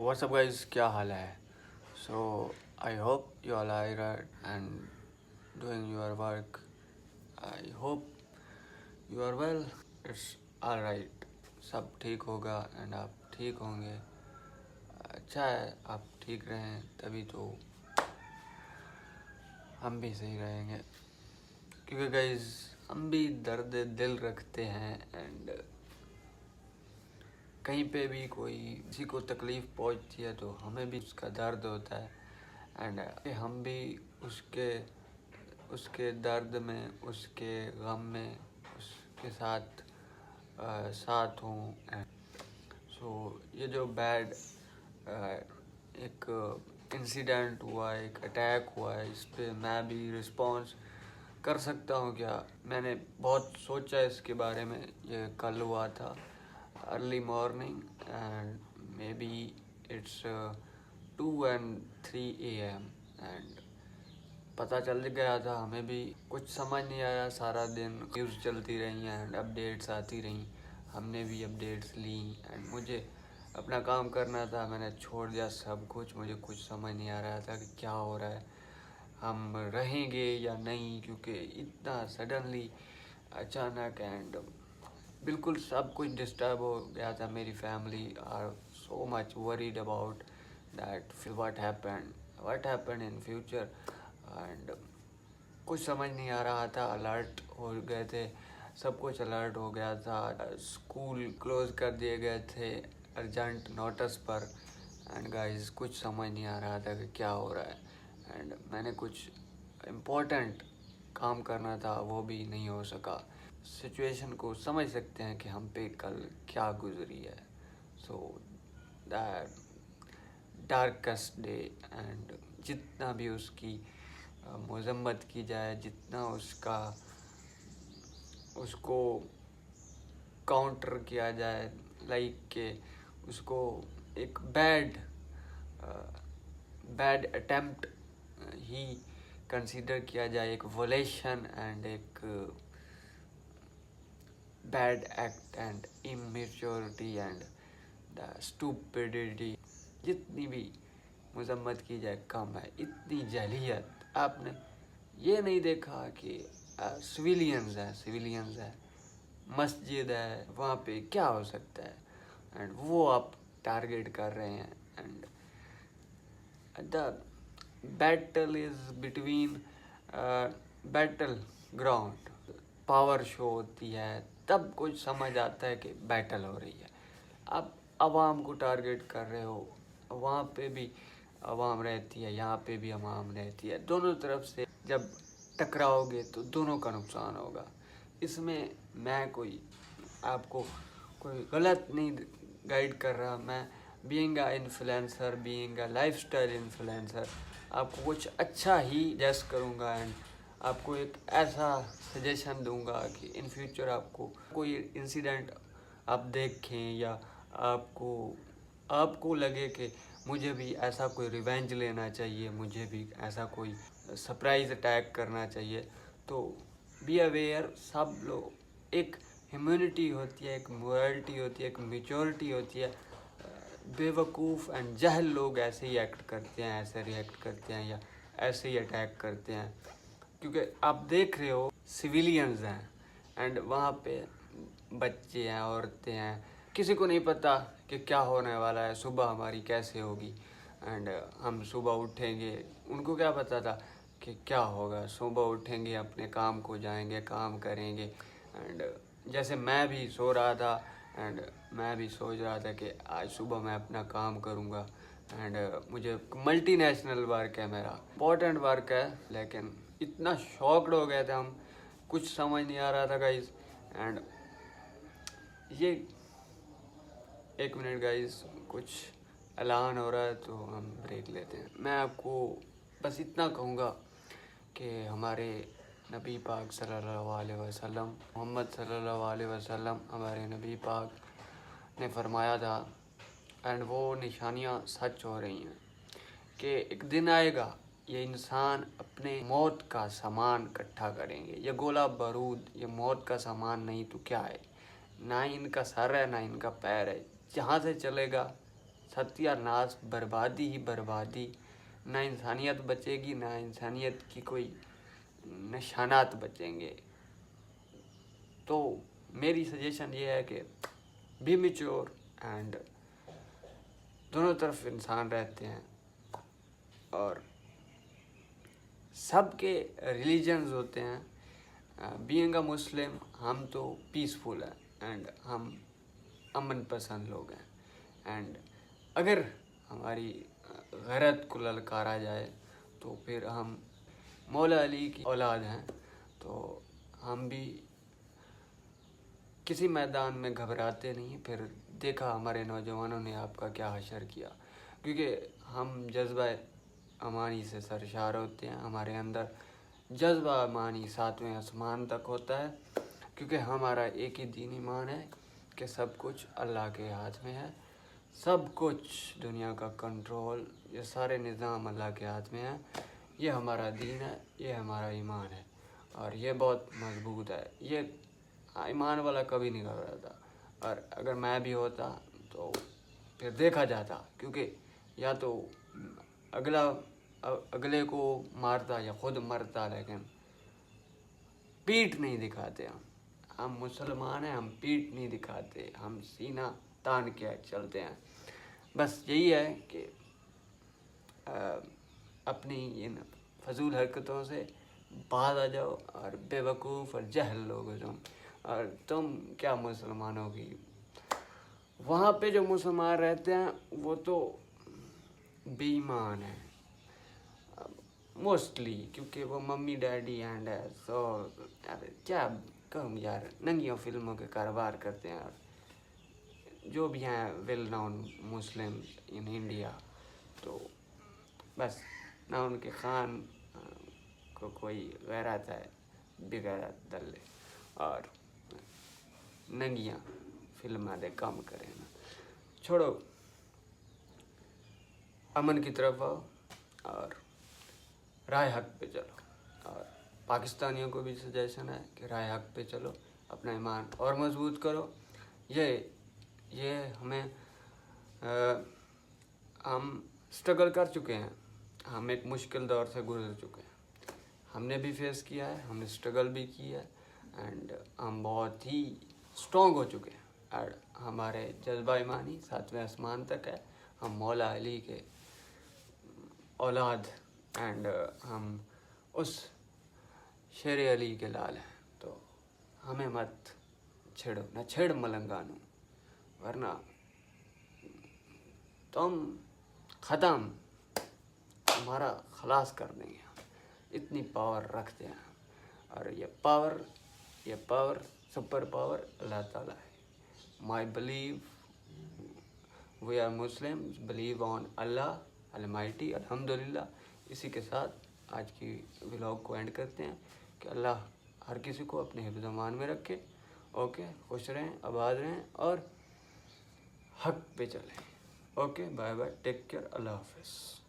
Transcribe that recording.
What's up guys, क्या हाल है? So I hope you all are right and doing your work. I hope you are well. It's alright. सब ठीक होगा and आप ठीक होंगे. अच्छा है आप ठीक रहें, तभी तो हम भी सही रहेंगे. क्योंकि गाइज हम भी दर्द दिल रखते हैं एंड कहीं पे भी कोई किसी को तकलीफ़ पहुंचती है तो हमें भी उसका दर्द होता है एंड हम भी उसके दर्द में, उसके गम में उसके साथ हूँ. सो ये जो बैड एक इंसिडेंट हुआ, एक अटैक हुआ है, इस पे मैं भी रिस्पॉन्स कर सकता हूँ क्या? मैंने बहुत सोचा इसके बारे में. ये कल हुआ था early morning and may be it's 2 and 3 AM and पता चल गया था हमें भी. कुछ समझ नहीं आया. सारा दिन न्यूज़ चलती रही एंड अपडेट्स आती रहीं. हमने भी अपडेट्स ली एंड मुझे अपना काम करना था. मैंने छोड़ दिया सब कुछ. मुझे कुछ समझ नहीं आ रहा था कि क्या हो रहा है, हम रहेंगे या नहीं, क्योंकि इतना सडनली अचानक एंड बिल्कुल सब कुछ डिस्टर्ब हो गया था. मेरी family are so much worried about that what happened in future and कुछ समझ नहीं आ रहा था. अलर्ट हो गए थे, सब कुछ अलर्ट हो गया था. स्कूल क्लोज कर दिए गए थे अर्जेंट नोटिस पर एंड गाइस कुछ समझ नहीं आ रहा था कि क्या हो रहा है एंड मैंने कुछ इम्पोर्टेंट काम करना था, वो भी नहीं हो सका. सिचुएशन को समझ सकते हैं कि हम पे कल क्या गुजरी है. So that darkest day and जितना भी उसकी मजम्मत की जाए, जितना उसको काउंटर किया जाए, लाइक के उसको एक बैड अटेम्प्ट ही कंसीडर किया जाए, एक वोलेशन एंड एक bad act and immaturity and the stupidity, जितनी भी मजम्मत की जाए कम है. इतनी जहलियत. आपने ये नहीं देखा कि सिविलियंस है, मस्जिद है, वहाँ पे क्या हो सकता है एंड वो आप टारगेट कर रहे हैं and the battle is between battle ground. Power show होती है तब कुछ समझ आता है कि बैटल हो रही है. आप आवाम को टारगेट कर रहे हो, वहाँ पे भी आवाम रहती है, यहाँ पे भी आवाम रहती है. दोनों तरफ से जब टकराओगे तो दोनों का नुकसान होगा. इसमें मैं आपको कोई गलत नहीं गाइड कर रहा. मैं being a influencer, being a lifestyle influencer, आपको कुछ अच्छा ही जस्ट करूँगा एंड आपको एक ऐसा सजेशन दूंगा कि इन फ्यूचर आपको कोई इंसिडेंट आप देखें या आपको लगे कि मुझे भी ऐसा कोई रिवेंज लेना चाहिए, मुझे भी ऐसा कोई सरप्राइज़ अटैक करना चाहिए, तो बी अवेयर. सब लोग एक ह्यूमैनिटी होती है, एक मोरालिटी होती है, एक मैच्योरिटी होती है. बेवकूफ़ एंड जहल लोग ऐसे ही एक्ट करते हैं, ऐसे रिएक्ट करते हैं या ऐसे ही अटैक करते हैं. क्योंकि आप देख रहे हो सिविलियंस हैं एंड वहाँ पे बच्चे हैं, औरतें हैं. किसी को नहीं पता कि क्या होने वाला है, सुबह हमारी कैसे होगी एंड हम सुबह उठेंगे. उनको क्या पता था कि क्या होगा. सुबह उठेंगे, अपने काम को जाएंगे, काम करेंगे एंड जैसे मैं भी सो रहा था एंड मैं भी सोच रहा था कि आज सुबह मैं अपना काम करूँगा एंड मुझे मल्टी नेशनल वर्क है, मेरा इम्पोर्टेंट वर्क है. लेकिन इतना शॉक्ड हो गए थे हम, कुछ समझ नहीं आ रहा था गाइस. एंड ये एक मिनट गाइस, कुछ ऐलान हो रहा है तो हम ब्रेक लेते हैं. मैं आपको बस इतना कहूँगा कि हमारे नबी पाक सल्लल्लाहु अलैहि वसल्लम, मोहम्मद सल्लल्लाहु अलैहि वसल्लम, हमारे नबी पाक ने फरमाया था एंड वो निशानियाँ सच हो रही हैं कि एक दिन आएगा ये इंसान अपने मौत का सामान इकट्ठा करेंगे. ये गोला बारूद ये मौत का सामान नहीं तो क्या है. ना इनका सर है, ना इनका पैर है. जहाँ से चलेगा सत्या नाश, बर्बादी ही बर्बादी, ना इंसानियत बचेगी, ना इंसानियत की कोई निशानात बचेंगे। तो मेरी सजेशन ये है कि बी मैच्योर एंड दोनों तरफ इंसान रहते हैं, और सबके रिलीजन्स होते हैं। बीइंग अ मुस्लिम हम तो पीसफुल हैं एंड हम अमन पसंद लोग हैं, एंड अगर हमारी गैरत को ललकारा जाए तो फिर हम मौला अली की औलाद हैं, तो हम भी किसी मैदान में घबराते नहीं। फिर देखा हमारे नौजवानों ने आपका क्या हशर किया, क्योंकि हम जज्बा अमानी से सरशार होते हैं। हमारे अंदर जज्बा अमानी 7वें आसमान तक होता है, क्योंकि हमारा एक ही दीन ईमान है कि सब कुछ अल्लाह के हाथ में है। सब कुछ दुनिया का कंट्रोल, ये सारे निज़ाम अल्लाह के हाथ में है। ये हमारा दीन है, ये हमारा ईमान है, और ये बहुत मजबूत है। ये ईमान वाला कभी नहीं घबराता, और अगर मैं भी होता तो फिर देखा जाता, क्योंकि या तो अगले को मारता या खुद मरता, लेकिन पीठ नहीं दिखाते। हम मुसलमान हैं, हम पीठ नहीं दिखाते, हम सीना तान के चलते हैं। बस यही है कि अपनी इन फजूल हरकतों से बाहर आ जाओ, और बेवकूफ़ और जहल लोग हो तुम, और तुम क्या मुसलमानों की। वहाँ पे जो मुसलमान रहते हैं वो तो बेईमान है मोस्टली, क्योंकि वो मम्मी डैडी एंड सो क्या कहूँ यार, नंगियों फिल्मों के कारोबार करते हैं, और जो भी हैं well known Muslim in India, तो बस ना उनके खान को कोई गैरत है, बेगैरत दल्ले, और नंगियाँ फिल्म दे काम करें ना। छोड़ो, अमन की तरफ आओ और राह हक पे चलो। और पाकिस्तानियों को भी सजेशन है कि राह हक पे चलो, अपना ईमान और मजबूत करो। ये हमें हम स्ट्रगल कर चुके हैं, हम एक मुश्किल दौर से गुजर चुके हैं, हमने भी फेस किया है, हमने स्ट्रगल भी किया है, एंड हम बहुत ही स्ट्रॉन्ग हो चुके हैं, और हमारे जज्बा ईमानी 7वें आसमान तक है। हम मौला अली के औलाद एंड हम उस शेर अली के लाल हैं, तो हमें मत छेड़ो, न छेड़ मलंगानू, वरना तुम ख़त्म, तुम्हारा खलास कर देंगे। इतनी पावर रखते हैं, और ये पावर सुपर पावर अल्लाह ताला है। My believe, we are Muslims, believe on Allah almighty, अल्हम्दुलिल्लाह। इसी के साथ आज की व्लॉग को एंड करते हैं कि अल्लाह हर किसी को अपने हिफ्ज़ अमान में रखे। ओके, खुश रहें, आबाद रहें, और हक पे चलें। Okay, bye bye, take care, अल्लाह हाफ़िज़।